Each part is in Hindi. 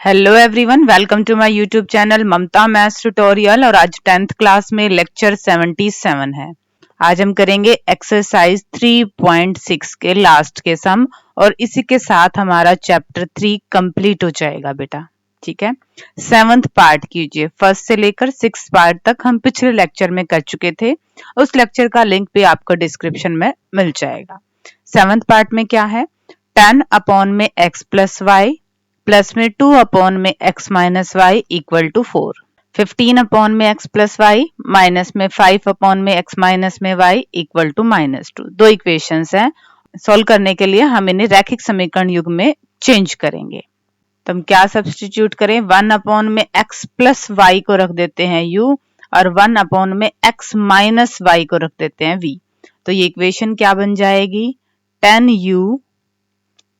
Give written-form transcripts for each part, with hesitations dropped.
Hello everyone, welcome to my YouTube channel Mamta maths tutorial. और आज 10th क्लास में लेक्चर 77 है। आज हम करेंगे एक्सरसाइज 3.6 के लास्ट के सम और इसी के साथ हमारा चैप्टर 3 कंप्लीट हो जाएगा बेटा। ठीक है, 7th पार्ट कीजिए। फर्स्ट से लेकर 6 पार्ट तक हम पिछले लेक्चर में कर चुके थे। उस लेक्चर का लिंक भी आपको डिस्क्रिप्शन में मिल जाएगा। 7th पार्ट में क्या है, 10 अपॉन में x प्लस वाई प्लस में 2 अपॉन में x minus y equal to 4, 15 upon में x प्लस वाई माइनस में 5 अपॉन में x माइनस में y इक्वल टू -2। दो इक्वेशंस हैं। सॉल्व करने के लिए हम इन्हें रैखिक समीकरण युग में चेंज करेंगे। तो हम क्या सब्स्टिट्यूट करें, 1 अपॉन में x प्लस वाई को रख देते हैं u और 1 अपॉन में x माइनस वाई को रख देते हैं v। तो ये इक्वेशन क्या बन जाएगी, 10u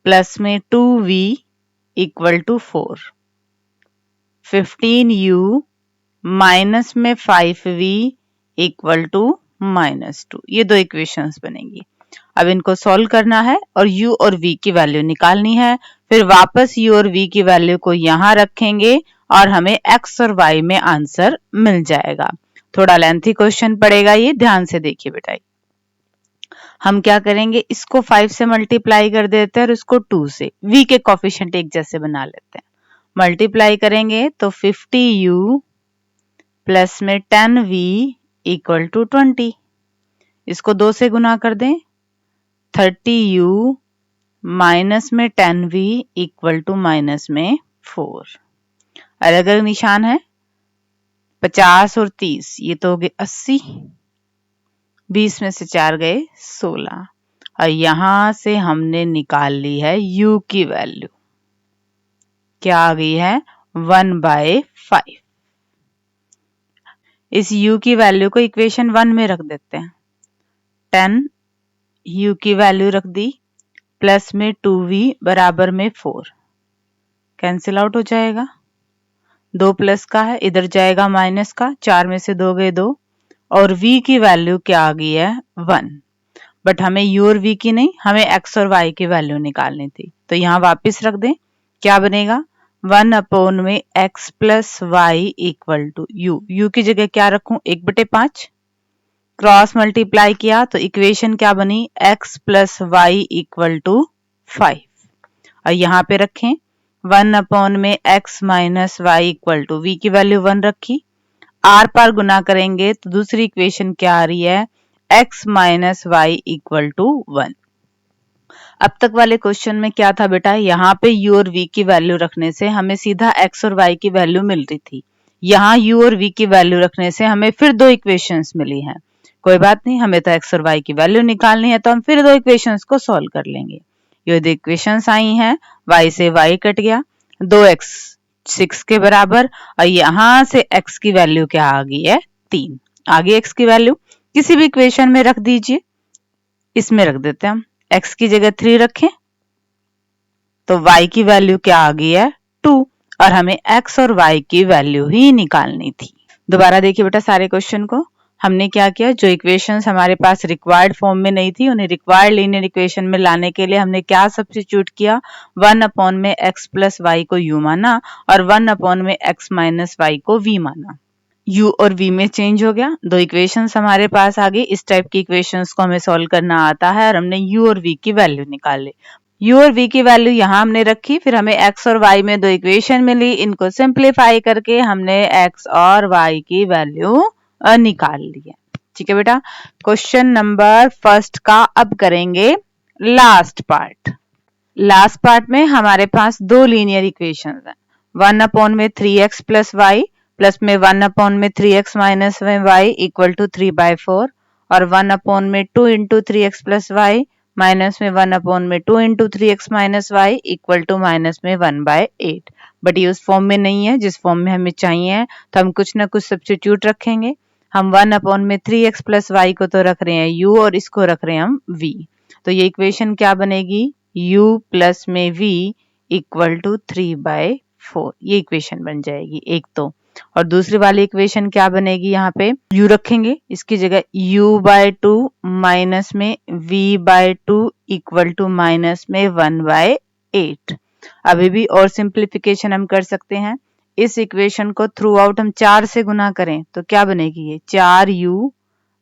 प्लस में 2v equal to 4, 15u minus में 5v इक्वल टू -2। ये दो इक्वेशंस बनेंगी। अब इनको सॉल्व करना है और u और v की वैल्यू निकालनी है। फिर वापस u और v की वैल्यू को यहाँ रखेंगे और हमें x और y में आंसर मिल जाएगा। थोड़ा लेंथी क्वेश्चन पड़ेगा, ये ध्यान से देखिए बेटा। हम क्या करेंगे, इसको 5 से मल्टीप्लाई कर देते हैं और इसको 2 से, v के कोफिशिएंट एक जैसे बना लेते हैं। मल्टीप्लाई करेंगे तो 50u प्लस में 10v इक्वल टू 20। इसको 2 से गुना कर दें, 30u माइनस में 10v इक्वल टू माइनस में 4। अलग अलग निशान है, 50 और 30, ये तो हो गए 80, 20 में से 4 गए 16 और यहां से हमने निकाल ली है u की वैल्यू। क्या आ गई है, 1/5। इस u की वैल्यू को इक्वेशन 1 में रख देते हैं। 10 u की वैल्यू रख दी प्लस में 2v बराबर में 4, कैंसिल आउट हो जाएगा। 2 प्लस का है, इधर जाएगा माइनस का, 4 में से 2 गए 2 और v की वैल्यू क्या आ गई है, 1। बट हमें u और v की नहीं, हमें x और y की वैल्यू निकालनी थी। तो यहाँ वापस रख दें, क्या बनेगा, 1 अपॉन में x plus y equal to u की जगह क्या रखूं, 1/5। क्रॉस मल्टीप्लाई किया तो इक्वेशन क्या बनी, x plus y equal to 5 और यहाँ पे रखें 1 अपॉन में x minus y equal to, v की वैल्यू 1 रखी, आर पार गुना करेंगे तो दूसरी इक्वेशन क्या आ रही है, x minus y equal to 1। अब तक वाले क्वेश्चन में क्या था बेटा, यहाँ पे u और v की वैल्यू रखने से हमें सीधा x और y की वैल्यू मिल रही थी। यहाँ u और v की वैल्यू रखने से हमें फिर दो इक्वेशंस मिली हैं। कोई बात नहीं, हमें तो x और y की वैल्यू निकालनी है तो हम फिर दो इक्वेशंस को सॉल्व कर लेंगे। ये दो इक्वेशंस आई हैं, y से y कट गया, 2x 6 के बराबर और यहाँ से x की वैल्यू क्या आ गई है, 3। आगे x की वैल्यू किसी भी इक्वेशन में रख दीजिए, इसमें रख देते हैं हम, x की जगह 3 रखें तो y की वैल्यू क्या आ गई है, 2 और हमें x और y की वैल्यू ही निकालनी थी। दोबारा देखिए बेटा सारे क्वेश्चन को। हमने क्या किया, जो इक्वेशंस हमारे पास रिक्वायर्ड फॉर्म में नहीं थी उन्हें रिक्वायर्ड लीनियर इक्वेशन में लाने के लिए हमने क्या सब्स्टिट्यूट किया, 1 अपॉन में x प्लस वाई को u माना और 1 अपॉन में x माइनस वाई को v माना। u और v में चेंज हो गया, दो इक्वेशंस हमारे पास आ गई। इस टाइप की इक्वेशंस को हमें सॉल्व करना आता है और हमने u और v की वैल्यू निकाली। u और v की वैल्यू यहाँ हमने रखी, फिर हमें x और y में दो इक्वेशन मिली, इनको सिंप्लीफाई करके हमने x और y की वैल्यू निकाल ली है। ठीक है बेटा, क्वेश्चन नंबर फर्स्ट का अब करेंगे लास्ट पार्ट। लास्ट पार्ट में हमारे पास दो लीनियर इक्वेशंस हैं, 1 अपॉन में 3x प्लस वाई प्लस में 1 अपॉन में 3x माइनस में y इक्वल टू 3/4 और 1 अपॉन में 2 into 3x plus y minus में 1 अपॉन में 2 into 3x minus y equal to minus में 1/8। बट ये उस फॉर्म में नहीं है जिस फॉर्म में हमें चाहिए, तो हम कुछ ना कुछ सब्स्टिट्यूट रखेंगे। हम 1 अपॉन में 3x प्लस वाई को तो रख रहे हैं u और इसको रख रहे हैं हम v। तो ये इक्वेशन क्या बनेगी, u प्लस में v इक्वल टू 3/4, ये इक्वेशन बन जाएगी एक तो। और दूसरी वाली इक्वेशन क्या बनेगी, यहाँ पे u रखेंगे, इसकी जगह u/2 माइनस में v/2 इक्वल टू माइनस में 1/8। अभी भी और सिंप्लीफिकेशन हम कर सकते हैं। इस इक्वेशन को थ्रू आउट हम 4 से गुना करें तो क्या बनेगी, ये 4u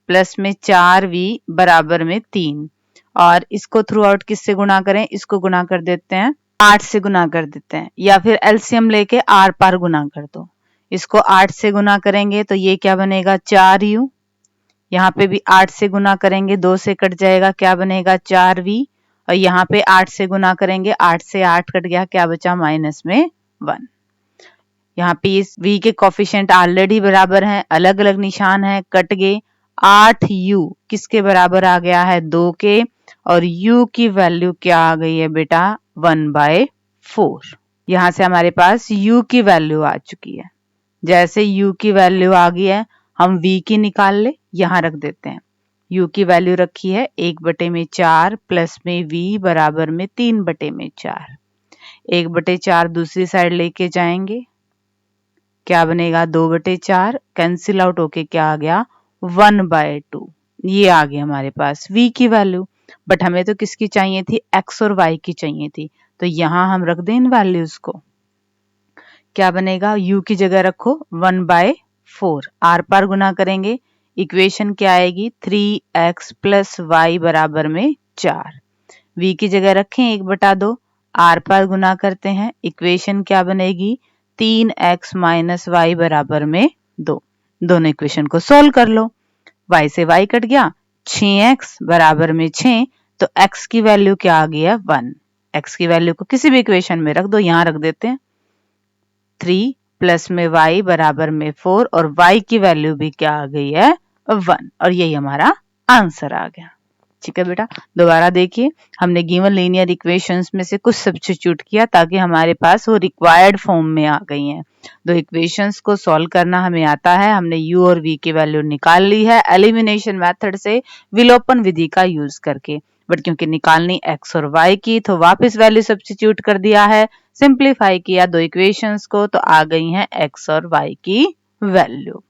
प्लस में 4v बराबर में 3। और इसको थ्रू आउट किससे गुना करें, इसको गुना कर देते हैं 8 से गुना कर देते हैं, या फिर एलसीएम लेके आर पार गुना कर दो। इसको 8 से गुना करेंगे तो ये क्या बनेगा 4u, यहाँ पे भी 8 से गुना करेंगे 2 से कट जाएगा, क्या बनेगा 4v, और यहाँ पे 8 से गुना करेंगे 8 से 8 कट गया, क्या बचा माइनस में 1। यहाँ पे इस v के कोफिशिएंट ऑलरेडी बराबर हैं, अलग अलग निशान है, कट गए। 8u किसके बराबर आ गया है 2 के, और u की वैल्यू क्या आ गई है बेटा 1/4। यहाँ से हमारे पास u की वैल्यू आ चुकी है। जैसे u की वैल्यू आ गई है हम v की निकाल ले, यहाँ रख देते हैं। u की वैल्यू रखी है 1/4 प्लस में v बराबर में 3/4। 1/4 दूसरी साइड लेके जाएंगे, क्या बनेगा 2/4, कैंसिल आउट होके क्या आ गया 1/2। ये आ गया हमारे पास v की वैल्यू। बट हमें तो किसकी चाहिए थी, x और y की चाहिए थी, तो यहाँ हम रख दें इन वैल्यूज को। क्या बनेगा, u की जगह रखो 1/4, आर पार गुना करेंगे, इक्वेशन क्या आएगी 3x प्लस y बराबर में 4। v की जगह रखें 1/2, आर पार गुना करते हैं, इक्वेशन क्या बनेगी 3x माइनस y बराबर में 2। दोनों इक्वेशन को सोल्व कर लो, y से y कट गया, 6x बराबर में 6, तो x की वैल्यू क्या आ गई है 1। x की वैल्यू को किसी भी इक्वेशन में रख दो, यहां रख देते हैं 3 प्लस में y बराबर में 4, और y की वैल्यू भी क्या आ गई है 1, और यही हमारा आंसर आ गया। ठीक है बेटा, दोबारा देखिए, हमने गिवन लीनियर इक्वेशंस में से कुछ सब्स्टिट्यूट किया ताकि हमारे पास वो रिक्वायर्ड फॉर्म में आ गई हैं। दो इक्वेशंस को सॉल्व करना हमें आता है, हमने u और v की वैल्यू निकाल ली है एलिमिनेशन मेथड से, विलोपन विधि का यूज करके। बट क्योंकि निकालनी x और y की, तो वापस वैल्यू सब्स्टिट्यूट कर दिया है, सिंप्लीफाई किया दो इक्वेशंस को, तो आ गई हैं x और y की वैल्यू।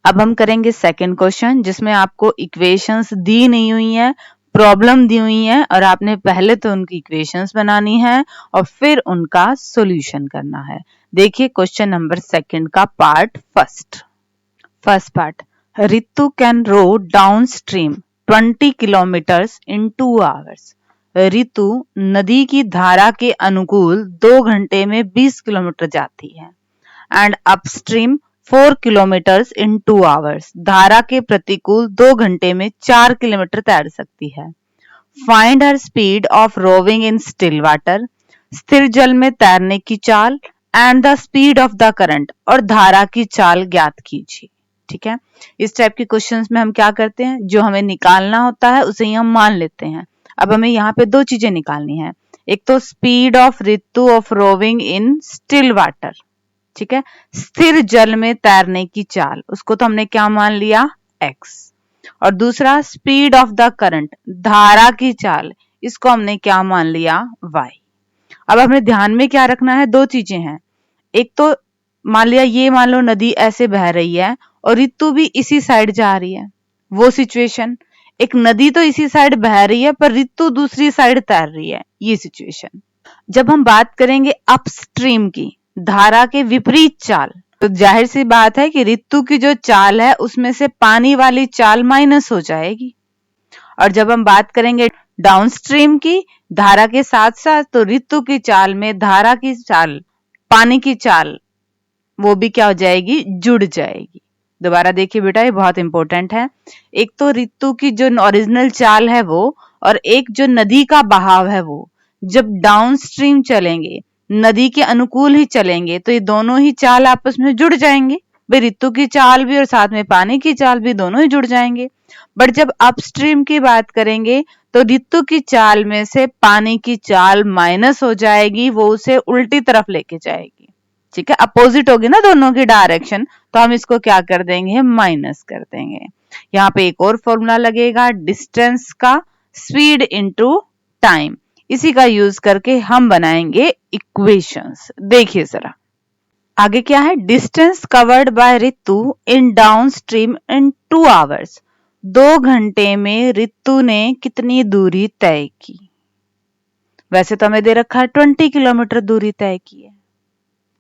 अब हम करेंगे सेकंड क्वेश्चन, जिसमें आपको इक्वेशंस दी नहीं हुई है, प्रॉब्लम दी हुई है, और आपने पहले तो उनकी इक्वेशंस बनानी है और फिर उनका सॉल्यूशन करना है। देखिए क्वेश्चन नंबर सेकंड का part first part, Ritu can row downstream 20 kilometres in 2 hours. Ritu नदी की धारा के अनुकूल 2 घंटे में 20 किलोमीटर जाती है, and upstream 4 kilometres in 2 hours. धारा के प्रतिकूल 2 घंटे में 4 किलोमीटर तैर सकती है। Find her speed of rowing in still water, स्थिर जल में तैरने की चाल, and the speed of the current, और धारा की चाल ज्ञात कीजिए। ठीक है, इस टाइप के क्वेश्चंस में हम क्या करते हैं, जो हमें निकालना होता है उसे ही हम मान लेते हैं। अब हमें यहाँ पे 2 चीजें निकालनी है, एक तो speed of Ritu of rowing in still water, ठीक है, स्थिर जल में तैरने की चाल, उसको तो हमने क्या मान लिया x, और दूसरा स्पीड ऑफ द करंट, धारा की चाल, इसको हमने क्या मान लिया y। अब हमें ध्यान में क्या रखना है, 2 चीजें हैं, एक तो मान लिया ये मान लो नदी ऐसे बह रही है और रितु भी इसी साइड जा रही है, वो सिचुएशन। एक नदी तो इसी साइड बह रही है पर रितु दूसरी साइड तैर रही है, ये सिचुएशन। जब हम बात करेंगे अपस्ट्रीम की, धारा के विपरीत चाल, तो जाहिर सी बात है कि रितु की जो चाल है उसमें से पानी वाली चाल माइनस हो जाएगी। और जब हम बात करेंगे डाउनस्ट्रीम की, धारा के साथ साथ, तो रितु की चाल में धारा की चाल, पानी की चाल, वो भी क्या हो जाएगी, जुड़ जाएगी। दोबारा देखिए बेटा, ये बहुत इंपॉर्टेंट है। एक तो रितु की जो ओरिजिनल चाल है वो, और एक जो नदी का बहाव है वो, जब डाउनस्ट्रीम चलेंगे, नदी के अनुकूल ही चलेंगे, तो ये दोनों ही चाल आपस में जुड़ जाएंगे। भाई रितु की चाल भी और साथ में पानी की चाल भी, दोनों ही जुड़ जाएंगे। बट जब अपस्ट्रीम की बात करेंगे तो रितु की चाल में से पानी की चाल माइनस हो जाएगी, वो उसे उल्टी तरफ लेके जाएगी। ठीक है, अपोजिट होगी ना दोनों की डायरेक्शन, तो हम इसको क्या कर देंगे, माइनस कर देंगे। यहाँ पे एक और फॉर्मूला लगेगा डिस्टेंस का, स्पीड इनटू टाइम, इसी का यूज करके हम बनाएंगे इक्वेशंस। देखिए जरा आगे क्या है, distance covered by Ritu in down stream in 2 hours. 2 घंटे में रितु ने कितनी दूरी तय की। वैसे तो हमें दे रखा है 20 किलोमीटर दूरी तय की है,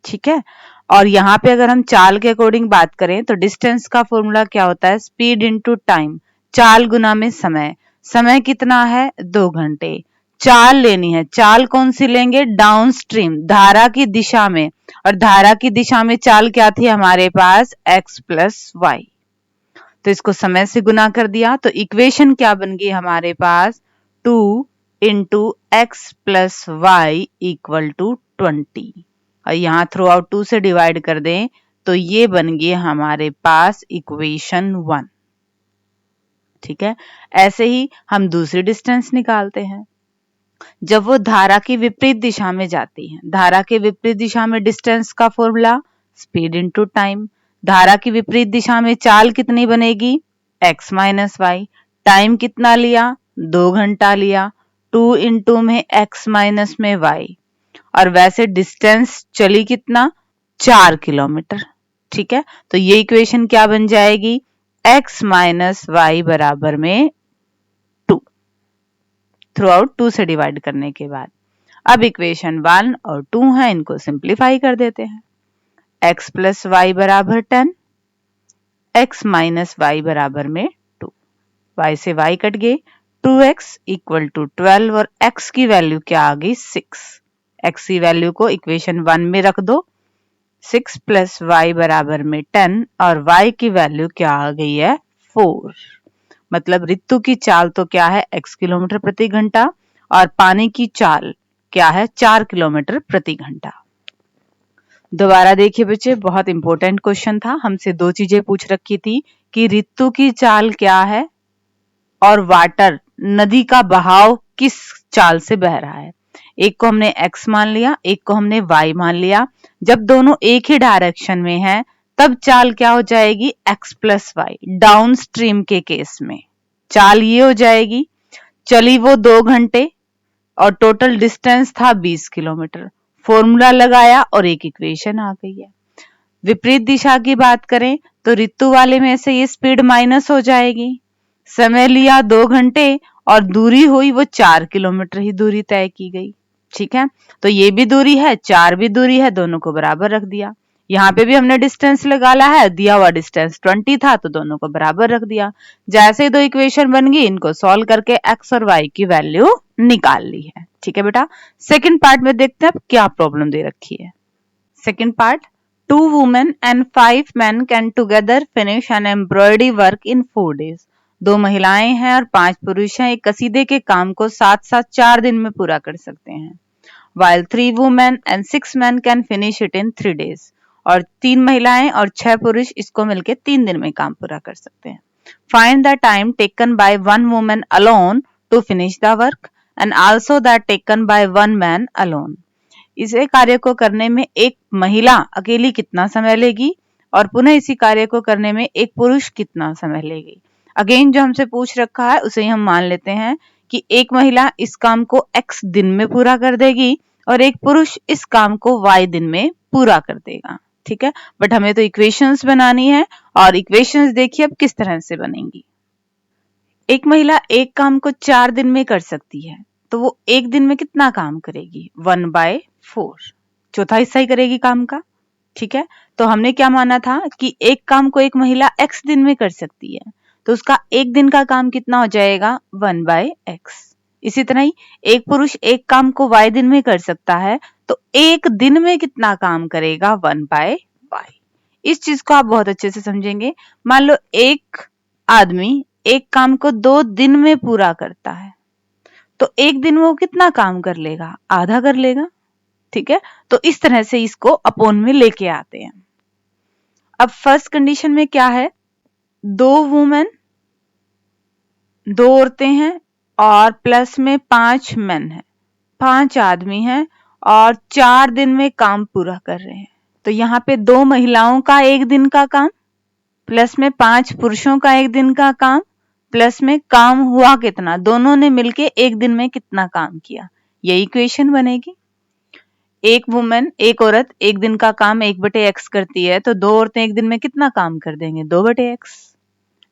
ठीक है। और यहाँ पे अगर हम चाल के अकॉर्डिंग बात करें तो डिस्टेंस का फॉर्मूला क्या होता है, स्पीड इनटू टाइम, चाल गुना में समय। समय कितना है, 2 घंटे। चाल लेनी है, चाल कौन सी लेंगे, डाउन स्ट्रीम, धारा की दिशा में, और धारा की दिशा में चाल क्या थी हमारे पास, x प्लस वाई। तो इसको समय से गुना कर दिया तो इक्वेशन क्या बन गई हमारे पास, 2 into x plus y equal to 20, और यहाँ थ्रू आउट 2 से डिवाइड कर दें तो ये बन गई हमारे पास इक्वेशन 1, ठीक है। ऐसे ही हम दूसरी डिस्टेंस निकालते हैं। जब वो धारा की विपरीत दिशा में जाती है, धारा के विपरीत दिशा में डिस्टेंस का फॉर्मूला स्पीड इनटू टाइम, धारा की विपरीत दिशा में चाल कितनी बनेगी, x माइनस वाई, टाइम कितना लिया, 2 घंटा लिया, 2 इंटू में x माइनस में y, और वैसे डिस्टेंस चली कितना, 4 किलोमीटर, ठीक है। तो ये इक्वेशन क्या बन जाएगी, x माइनस वाई बराबर में 2, थ्रू आउट 2 से डिवाइड करने के बाद। अब इक्वेशन 1 और 2 है, इनको सिंप्लीफाई कर देते हैं। x प्लस वाई बराबर 10, x माइनस वाई बराबर में 2, y से y कट गए, 2x इक्वल टू 12, और x की वैल्यू क्या आ गई, 6। x की वैल्यू को इक्वेशन 1 में रख दो, 6 प्लस वाई बराबर में 10, और y की वैल्यू क्या आ गई है, 4। मतलब ऋतु की चाल तो क्या है, x किलोमीटर प्रति घंटा, और पानी की चाल क्या है, 4 किलोमीटर प्रति घंटा। दोबारा देखिए बच्चे, बहुत इंपॉर्टेंट क्वेश्चन था, हमसे 2 चीजें पूछ रखी थी कि ऋतु की चाल क्या है और वाटर नदी का बहाव किस चाल से बह रहा है। एक को हमने x मान लिया, एक को हमने y मान लिया। जब दोनों एक ही डायरेक्शन में हैं तब चाल क्या हो जाएगी, x plus y. Downstream के केस में चाल ये हो जाएगी, चली वो 2 घंटे और टोटल डिस्टेंस था 20 किलोमीटर। फॉर्मूला लगाया और एक इक्वेशन आ गई है। विपरीत दिशा की बात करें तो ऋतु वाले में से ये स्पीड माइनस हो जाएगी, समय लिया 2 घंटे और दूरी हुई वो 4 किलोमीटर ही दूरी तय की गई, ठीक है। तो ये भी दूरी है, 4 भी दूरी है, दोनों को बराबर रख दिया। यहाँ पे भी हमने डिस्टेंस लगाया है, दिया हुआ डिस्टेंस 20 था तो दोनों को बराबर रख दिया। जैसे 2 इक्वेशन बन गई, इनको सॉल्व करके x और y की वैल्यू निकाल ली है, ठीक है बेटा। सेकंड पार्ट में देखते हैं अब क्या प्रॉब्लम दे रखी है। Second part, 2 women and 5 men can together finish an embroidery work in 4 days. 2 महिलाएं हैं और 5 पुरुष हैं, एक कसीदे के काम को साथ साथ 4 दिन में पूरा कर सकते हैं। While 3 women and 6 men can finish it in 3 days. और 3 महिलाएं और 6 पुरुष इसको मिलके 3 दिन में काम पूरा कर सकते हैं। Find the time taken by 1 woman alone to finish the work and also that taken by 1 man alone. इसे कार्य को करने में एक महिला अकेली कितना समय लेगी और पुनः इसी कार्य को करने में एक पुरुष कितना समय लेगी। अगेन जो हमसे पूछ रखा है उसे हम मान लेते हैं कि एक महिला इस काम को x दिन में पूरा कर देगी और एक पुरुष इस काम को y दिन में पूरा कर देगा, ठीक है। बट हमें तो इक्वेशंस बनानी है और इक्वेशंस देखिए अब किस तरह से बनेंगी। एक महिला एक काम को 4 दिन में कर सकती है तो वो एक दिन में कितना काम करेगी, 1/4, चौथा हिस्सा ही करेगी काम का, ठीक है। तो हमने क्या माना था कि एक काम को एक महिला x दिन में कर सकती है तो उसका एक दिन का काम कितना हो जाएगा, 1/x। इसी तरह ही एक पुरुष एक काम को y दिन में कर सकता है तो एक दिन में कितना काम करेगा, 1/y। इस चीज को आप बहुत अच्छे से समझेंगे। मान लो एक आदमी एक काम को 2 दिन में पूरा करता है तो एक दिन वो कितना काम कर लेगा, आधा कर लेगा, ठीक है। तो इस तरह से इसको अपोन में लेके आते हैं। अब फर्स्ट कंडीशन में क्या है, 2 वुमेन, 2 औरतें हैं और प्लस में 5 मेन हैं, 5 आदमी हैं और 4 दिन में काम पूरा कर रहे हैं। तो यहाँ पे 2 महिलाओं का एक दिन का काम प्लस में 5 पुरुषों का एक दिन का काम प्लस में काम हुआ कितना, दोनों ने मिलके एक दिन में कितना काम किया, ये इक्वेशन बनेगी। एक वुमेन, एक औरत एक दिन का काम 1/x करती है तो 2 औरतें एक दिन में कितना काम कर देंगे, 2/x।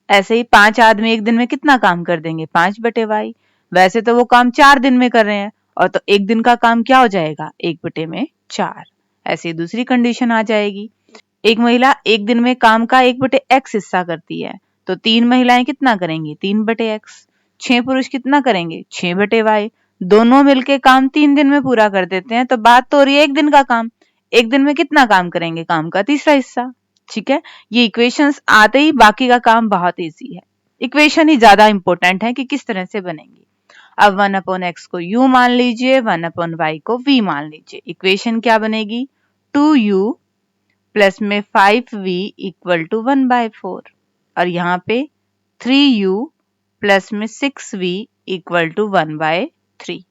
ऐसे ही 5 आदमी एक दिन में कितना काम कर देंगे, 5/y। वैसे तो वो काम 4 दिन में कर रहे हैं और तो एक दिन का काम क्या हो जाएगा, 1/4। ऐसे ही दूसरी कंडीशन आ जाएगी, एक महिला एक दिन में काम का 1/x हिस्सा करती है, तो 3 महिलाएं कितना करेंगी, 3/x। 6 पुरुष कितना करेंगे, 6/y। दोनों मिलके काम 3 दिन में पूरा कर देते हैं, तो बात तो हो रही है एक दिन का काम, एक दिन में कितना काम करेंगे, काम का तीसरा हिस्सा। ठीक है, ये इक्वेशंस आते ही बाकी का काम बहुत इजी है, इक्वेशन ही ज्यादा इंपॉर्टेंट है कि किस तरह से बनेंगी। अब 1/x को u मान लीजिए, 1/y को v मान लीजिए। इक्वेशन क्या बनेगी, 2u प्लस में 5v इक्वल टू 1/4, और यहाँ पे 3u प्लस में 6v इक्वल टू 1/3।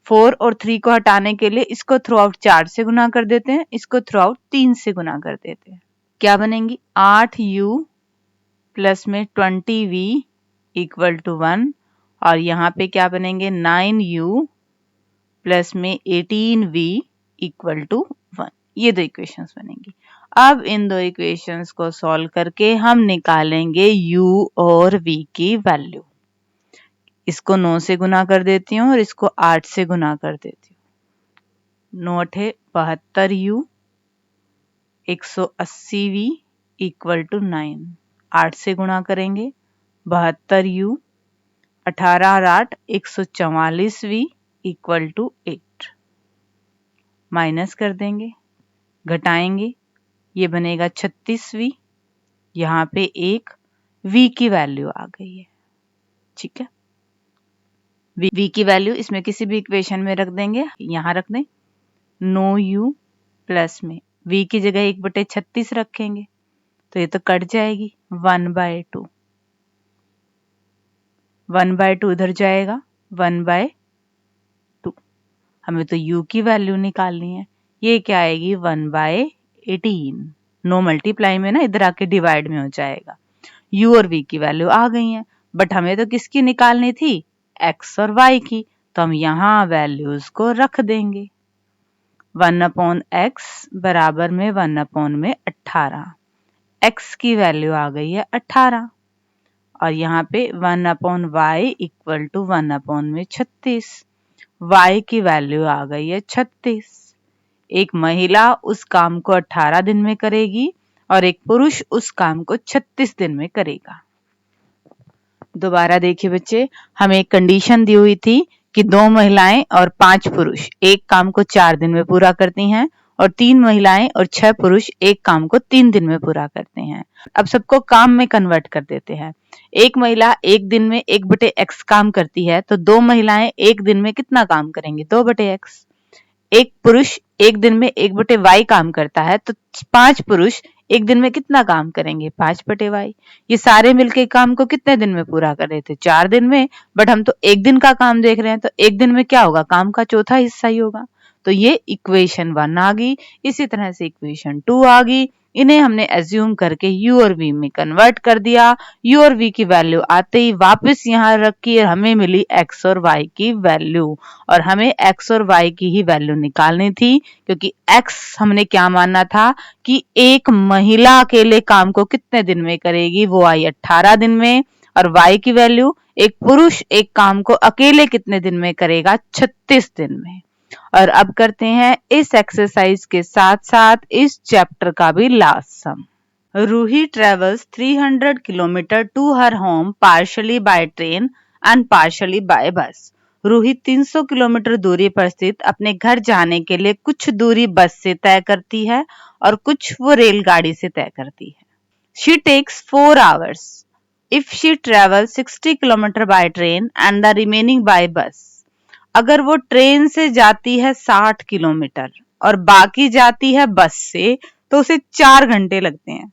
4 और 3 को हटाने के लिए इसको थ्रू आउट 4 से गुना कर देते हैं, इसको थ्रू आउट 3 से गुना कर देते हैं। क्या बनेंगी, 8u प्लस में 20v इक्वल टू 1, और यहाँ पे क्या बनेंगे, 9u प्लस में 18v इक्वल टू 1। ये दो इक्वेशंस बनेंगी। अब इन दो इक्वेशंस को सॉल्व करके हम निकालेंगे u और v की वैल्यू। इसको 9 से गुना कर देती हूँ और इसको 8 से गुना कर देती हूँ। 9 8 72u, 180v इक्वल टू 9। 8 से गुना करेंगे, 72u, 18 और 8 144v इक्वल टू 8। माइनस कर देंगे, घटाएंगे, ये बनेगा 36v। यहाँ पे एक v की वैल्यू आ गई है। ठीक है, v की वैल्यू इसमें किसी भी इक्वेशन में रख देंगे, यहाँ रख दें 9u प्लस में v की जगह 1/36 रखेंगे, तो ये तो कट जाएगी, 1/2। 1/2 इधर जाएगा, 1/2। हमें तो u की वैल्यू निकालनी है, ये क्या आएगी, 1/18। नो मल्टीप्लाई में ना इधर आके डिवाइड में हो जाएगा। u और v की वैल्यू आ गई है, बट हमें तो किसकी निकालनी थी, x और y की, तो हम यहाँ वैल्यूज को रख देंगे। 1/x बराबर में 1/18। x की वैल्यू आ गई है 18, और यहाँ पे 1/y इक्वल टू 1/36। y की वैल्यू आ गई है 36। एक महिला उस काम को 18 दिन में करेगी और एक पुरुष उस काम को 36 दिन में करेगा। दोबारा देखिए बच्चे, हमें एक कंडीशन दी हुई थी कि 2 महिलाएं और 5 पुरुष एक काम को 4 दिन में पूरा करती हैं, और 3 महिलाएं और 6 पुरुष एक काम को 3 दिन में पूरा करते हैं। अब सबको काम में कन्वर्ट कर देते हैं। एक महिला एक दिन में 1/x काम करती है, तो 2 महिलाएं एक दिन में कितना काम करेंगी, 2/x। एक पुरुष एक दिन में 1/y काम करता है, तो 5 पुरुष एक दिन में कितना काम करेंगे, 5/y। ये सारे मिलके काम को कितने दिन में पूरा कर रहे थे, 4 दिन में, बट हम तो एक दिन का काम देख रहे हैं, तो एक दिन में क्या होगा, काम का चौथा हिस्सा ही होगा। तो ये इक्वेशन 1 आ गई। इसी तरह से इक्वेशन 2 आ गई। इन्हें हमने एज्यूम करके u और v में कन्वर्ट कर दिया। u और v की वैल्यू आते ही वापस यहाँ रखी, हमें मिली x और y की वैल्यू, और हमें x और y की ही वैल्यू निकालनी थी, क्योंकि x हमने क्या मानना था कि एक महिला अकेले काम को कितने दिन में करेगी, वो आई 18 दिन में, और y की वैल्यू एक पुरुष एक काम को अकेले कितने दिन में करेगा, 36 दिन में। और अब करते हैं इस एक्सरसाइज के साथ साथ इस चैप्टर का भी last sum. Ruhi travels 300 kilometre to her home partially by train and partially by bus. Ruhi 300 kilometre दूरी पर स्थित अपने घर जाने के लिए कुछ दूरी बस से तय करती है और कुछ वो रेलगाड़ी से तय करती है। She takes 4 hours if she travels 60 kilometre by train and the remaining by bus। अगर वो ट्रेन से जाती है 60 किलोमीटर और बाकी जाती है बस से, तो उसे 4 घंटे लगते हैं।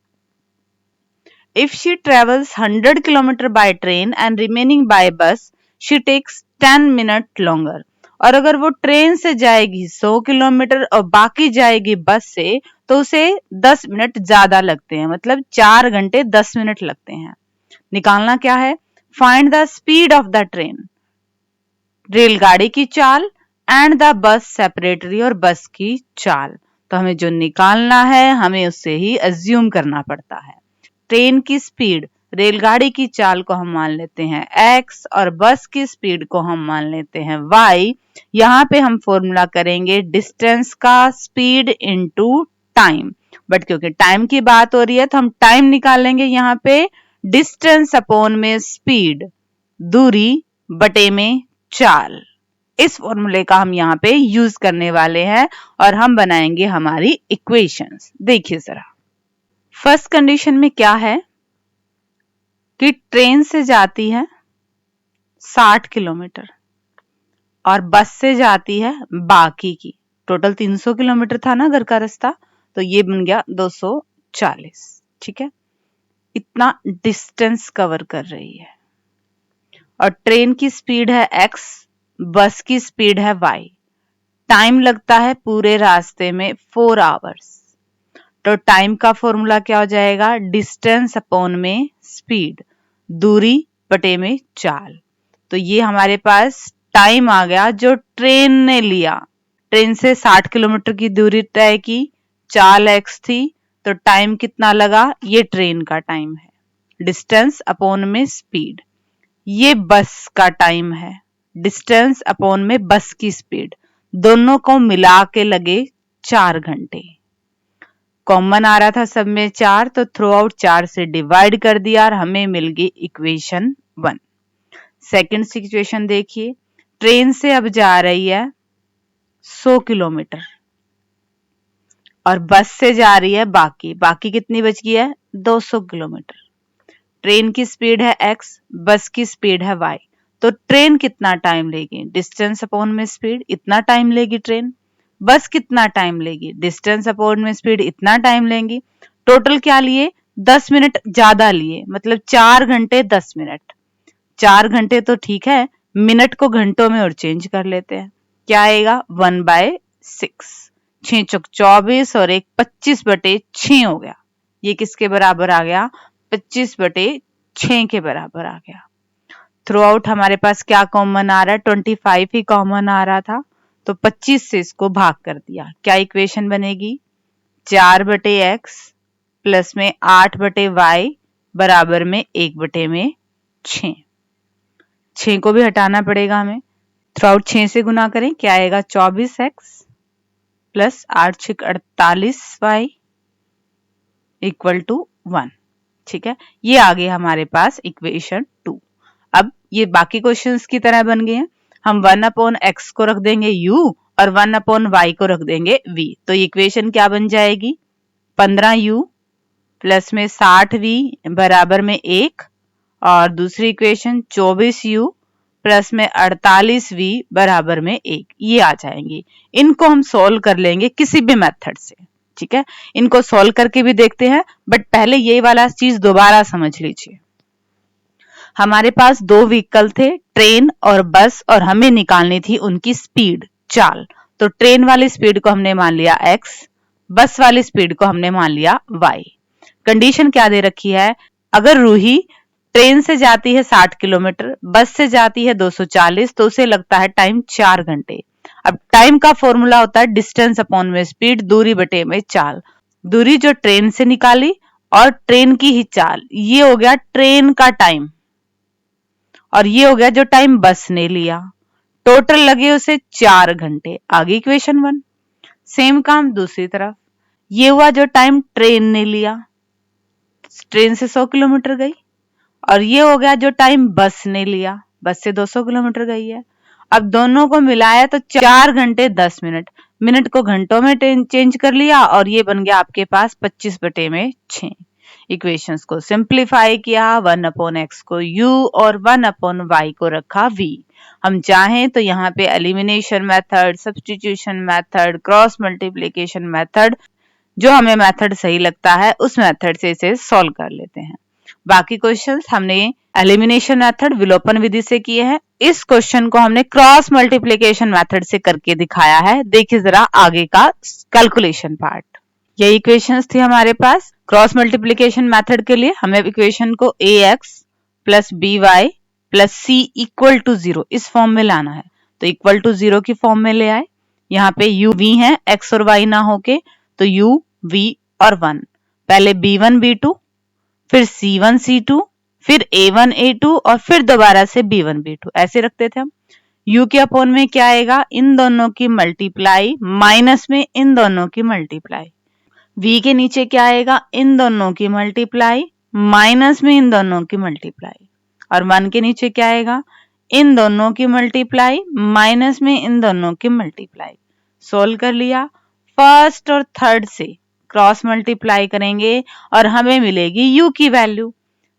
If she travels 100 kilometre by train and remaining by bus, she takes 10 minutes longer। और अगर वो ट्रेन से जाएगी 100 किलोमीटर और बाकी जाएगी बस से, तो उसे 10 मिनट ज्यादा लगते हैं, मतलब 4 घंटे 10 मिनट लगते हैं। निकालना क्या है, find the speed of the train, रेलगाड़ी की चाल, एंड द बस सेपरेटरी, और बस की चाल। तो हमें जो निकालना है हमें उससे ही अज्यूम करना पड़ता है। ट्रेन की स्पीड रेलगाड़ी की चाल को हम मान लेते हैं x और बस की स्पीड को हम मान लेते हैं y। यहाँ पे हम फॉर्मूला करेंगे डिस्टेंस का स्पीड इनटू टाइम, बट क्योंकि टाइम की बात हो रही है तो हम टाइम निकालेंगे यहाँ पे डिस्टेंस अपॉन में स्पीड, दूरी बटे में चाल। इस फॉर्मूले का हम यहाँ पे यूज करने वाले हैं और हम बनाएंगे हमारी इक्वेशंस। देखिए जरा, फर्स्ट कंडीशन में क्या है कि ट्रेन से जाती है 60 किलोमीटर और बस से जाती है बाकी की, टोटल 300 किलोमीटर था ना घर का रास्ता, तो ये बन गया 240। ठीक है, इतना डिस्टेंस कवर कर रही है और ट्रेन की स्पीड है x, बस की स्पीड है y। टाइम लगता है पूरे रास्ते में 4 आवर्स। तो टाइम का फॉर्मूला क्या हो जाएगा, डिस्टेंस अपॉन में स्पीड, दूरी बटे में चाल। तो ये हमारे पास टाइम आ गया जो ट्रेन ने लिया। ट्रेन से 60 किलोमीटर की दूरी तय की, चाल x थी, तो टाइम कितना लगा, ये ट्रेन का टाइम है, डिस्टेंस अपॉन में स्पीड। ये बस का टाइम है, डिस्टेंस अपॉन में बस की स्पीड, दोनों को मिला के लगे 4 घंटे। कॉमन आ रहा था सब में 4, तो थ्रू आउट 4 से डिवाइड कर दिया और हमें मिल गई इक्वेशन 1। सेकंड सिचुएशन देखिए, ट्रेन से अब जा रही है 100 किलोमीटर और बस से जा रही है बाकी कितनी बच गई है, 200 किलोमीटर। ट्रेन की स्पीड है x, बस की स्पीड है y। तो ट्रेन कितना टाइम लेगी, डिस्टेंस अपॉन में स्पीड, इतना टाइम लेगी ट्रेन। बस कितना टाइम लेगी, डिस्टेंस अपॉन में स्पीड, इतना टाइम लेंगी। टोटल क्या लिए, 10 मिनट ज्यादा लिए, मतलब 4 घंटे 10 मिनट। 4 घंटे तो ठीक है, मिनट को घंटों में और चेंज कर लेते हैं, क्या आएगा 1/6। 6 चौक 24 और 1 25/6 हो गया। ये किसके बराबर आ गया, 25/6 के बराबर आ गया। थ्रू आउट हमारे पास क्या कॉमन आ रहा है, 25 ही कॉमन आ रहा था, तो 25 से इसको भाग कर दिया। क्या इक्वेशन बनेगी, 4/x प्लस में 8/y बराबर में 1/6। 6 को भी हटाना पड़ेगा हमें, थ्रू आउट 6 से गुना करें, क्या आएगा 24x plus 8 6 48y equal to 1। ठीक है, ये आ गया हमारे पास इक्वेशन 2। अब ये बाकी क्वेश्चंस की तरह बन गए हैं, हम 1/x को रख देंगे u और 1/y को रख देंगे v। तो इक्वेशन क्या बन जाएगी, 15u प्लस में 60v बराबर में 1, और दूसरी इक्वेशन 24u प्लस में 48v बराबर में 1, ये आ जाएंगी। इनको हम सोल्व कर लेंगे किसी भी मेथड से। ठीक है, इनको सोल्व करके भी देखते हैं, बट पहले ये वाला चीज दोबारा समझ लीजिए। हमारे पास 2 व्हीकल थे, ट्रेन और बस, और हमें निकालनी थी उनकी स्पीड, चाल। तो ट्रेन वाली स्पीड को हमने मान लिया x, बस वाली स्पीड को हमने मान लिया y। कंडीशन क्या दे रखी है, अगर रूही ट्रेन से जाती है 60 किलोमीटर, बस से जाती है 240, तो उसे लगता है टाइम 4 घंटे। अब टाइम का फॉर्मूला होता है डिस्टेंस अपॉन में स्पीड, दूरी बटे में चाल। दूरी जो ट्रेन से निकाली और ट्रेन की ही चाल, ये हो गया ट्रेन का टाइम, और ये हो गया जो टाइम बस ने लिया। टोटल लगे उसे 4 घंटे। आगे इक्वेशन 1। सेम काम दूसरी तरफ, ये हुआ जो टाइम ट्रेन ने लिया, ट्रेन से 100 किलोमीटर गई, और ये हो गया जो टाइम बस ने लिया, बस से 200 किलोमीटर गई है। अब दोनों को मिलाया तो 4 घंटे 10 मिनट, मिनट को घंटों में चेंज कर लिया, और ये बन गया आपके पास 25/6। इक्वेशंस को सिंप्लीफाई किया, 1/x को u और 1/y को रखा v। हम चाहें तो यहाँ पे elimination method, substitution method, cross multiplication method, जो हमें मेथड सही लगता है उस मेथड से इसे सॉल्व कर लेते हैं। बाकी क्वेश्चंस हमने एलिमिनेशन मेथड, विलोपन विधि से किए हैं। इस क्वेश्चन को हमने क्रॉस मल्टीप्लिकेशन मेथड से करके दिखाया है। देखिए जरा आगे का कैलकुलेशन पार्ट। ये इक्वेशंस थी हमारे पास। क्रॉस मल्टीप्लिकेशन मेथड के लिए हमें इक्वेशन को ax plus by plus c equal to 0 इस फॉर्म में लाना है, तो इक्वल टू 0 की फॉर्म में ले आए। यहाँ पे u v है, x और y ना होके, तो u v और 1, पहले b1 b2 फिर c1 c2 फिर A1 A2 और फिर दोबारा से B1 B2 ऐसे रखते थे हम। U के अपॉन में क्या आएगा, इन दोनों की मल्टीप्लाई माइनस में इन दोनों की मल्टीप्लाई। V के नीचे क्या आएगा, इन दोनों की मल्टीप्लाई माइनस में इन दोनों की मल्टीप्लाई। और 1 के नीचे क्या आएगा, इन दोनों की मल्टीप्लाई माइनस में इन दोनों की मल्टीप्लाई। सोल्व कर लिया। फर्स्ट और थर्ड से क्रॉस मल्टीप्लाई करेंगे और हमें मिलेगी U की वैल्यू।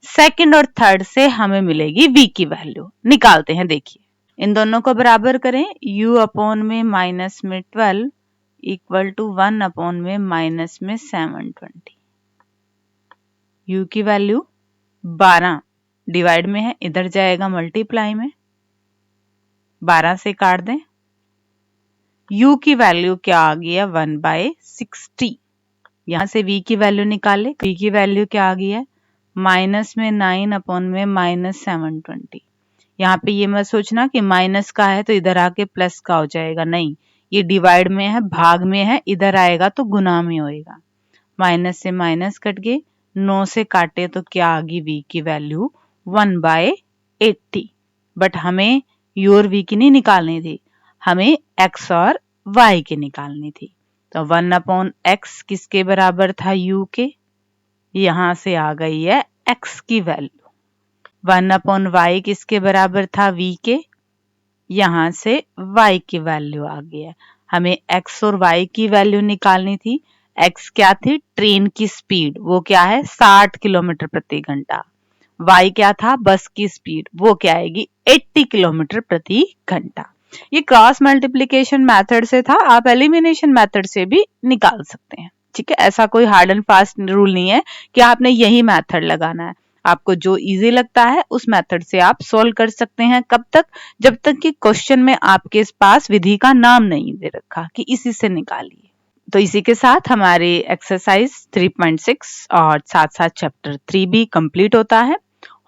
सेकंड और थर्ड से हमें मिलेगी V की वैल्यू। निकालते हैं, देखिए इन दोनों को बराबर करें। U अपॉन में माइनस में 12 इक्वल टू 1 अपॉन में माइनस में 720। U की वैल्यू 12 डिवाइड में है, इधर जाएगा मल्टीप्लाई में, 12 से काट दें। U की वैल्यू क्या आ गया, 1/60। यहां से V की वैल्यू निकाले। V की वैल्यू क्या आ गई है, माइनस में 9 अपॉन में माइनस 720। यहाँ पे ये मत सोचना कि माइनस का है तो इधर आके प्लस का हो जाएगा, नहीं, ये डिवाइड में है, भाग में है, इधर आएगा तो गुना में होएगा। माइनस से माइनस कट गए, 9 से काटे तो क्या आ गई V की वैल्यू 1/80। बट हमें U और V की नहीं निकालनी थी, हमें X और Y की निकालनी थी। तो 1 अपॉन X किसके बराबर था, U के, यहां से आ गई है X की वैल्यू। 1 अपॉन Y किसके बराबर था, V के, यहां से Y की वैल्यू आ गई है। हमें X और Y की वैल्यू निकालनी थी। X क्या थी, ट्रेन की स्पीड, वो क्या है 60 किलोमीटर प्रति घंटा। Y क्या था, बस की स्पीड, वो क्या आएगी 80 किलोमीटर प्रति घंटा। ये क्रॉस मल्टीप्लिकेशन मेथड से था, आप एलिमिनेशन मेथड से भी निकाल सकते हैं। ठीक है, ऐसा कोई हार्ड एंड फास्ट रूल नहीं है कि आपने यही मेथड लगाना है। आपको जो इजी लगता है उस मेथड से आप सोल्व कर सकते हैं। कब तक, जब तक कि क्वेश्चन में आपके पास विधि का नाम नहीं दे रखा कि इसी से निकालिए। तो इसी के साथ हमारे एक्सरसाइज 3.6 और साथ साथ चैप्टर 3 भी कंप्लीट होता है।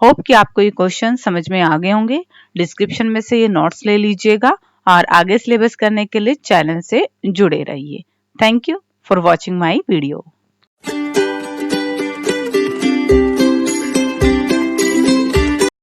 होप कि आपको ये क्वेश्चन समझ में आ गए होंगे। डिस्क्रिप्शन में से ये नोट्स ले लीजिएगा और आगे सिलेबस करने के लिए चैनल से जुड़े रहिए। Thank you for watching my video.